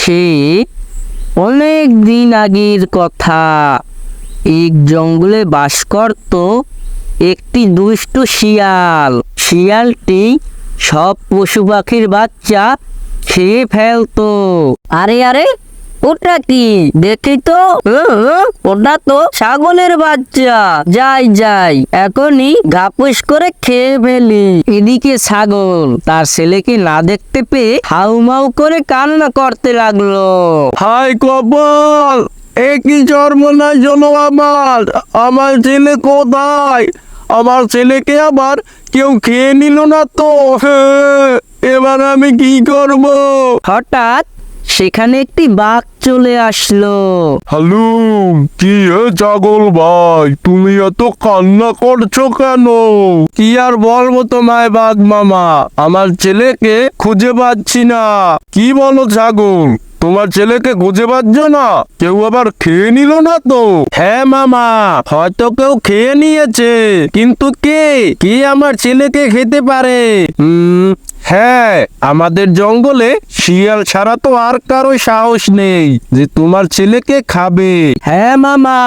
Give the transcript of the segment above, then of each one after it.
সে অনেক দিন আগের কথা। এক জঙ্গলে বাস করত একটি দুষ্ট শিয়াল। শিয়ালটি সব পশু পাখির বাচ্চা খেয়ে ফেলতো। আরে আরে, ওটা কি? দেখি তো। ওটা তো ছাগলের বাচ্চা। যাই যাই, এখনই ঘাপুস করে খেয়ে ফেলি। এদিকে ছাগল তার ছেলেকে না দেখতে পেয়ে হাউমাউ করে কান্না করতে লাগলো। হায় কপাল, একই সর্বনাশ হলো আমার। আমার ছেলে কোথায়? আমার ছেলেকে আবার কেউ খেয়ে নিল না তো? এবার আমি কি করব? হঠাৎ সেখানে একটি বাঘ চলে আসলো। হ্যালো, কি হে ছাগল ভাই, তুমি এত কান্না করছো কেন? কি আর বলবো তোমায় বাঘ মামা, আমার ছেলেকে খুঁজে পাচ্ছি না। কি বলো ছাগল, তোমার ছেলেকে খুঁজে পাচ্ছ না? কেউ আবার খেয়ে নিল না তো? হ্যাঁ মামা, হয়তো কেউ খেয়ে নিয়েছে, কিন্তু কে কে আমার ছেলেকে খেতে পারে? হ্যাঁ, আমাদের জঙ্গলে শিয়াল ছাড়া তো আর কারো সাহস নেই যে তোমার ছেলেকে খাবে। হ্যাঁ মামা,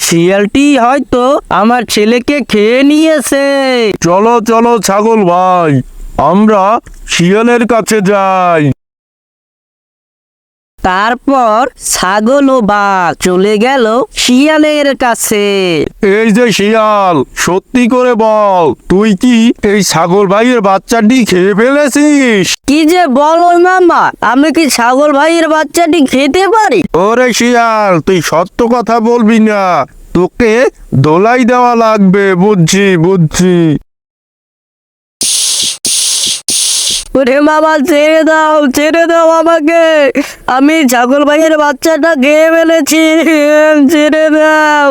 শিয়ালটি হয়তো আমার ছেলেকে খেয়ে নিয়েছে। চলো চলো ছাগল ভাই, আমরা শিয়ালের কাছে যাই। তারপর ছাগল ও বাঘ চলে গেল শিয়ালের কাছে। এই যে শিয়াল, সত্যি করে বল, তুই কি এই ছাগল ভাইয়ের বাচ্চাটি খেয়ে ফেলেছিস? কি যে বলো মামা, আমি কি ছাগল ভাইয়ের বাচ্চাটি খেতে পারি? ওরে শিয়াল, তুই সত্য কথা বলবি না, তোকে দোলাই দেওয়া লাগবে। বুঝছি বুঝছি। ওরে মামা, ছেড়ে দাও আমাকে। আমি ছাগল ভাইয়ের বাচ্চাটা খেয়ে ফেলেছি, ছেড়ে দাও।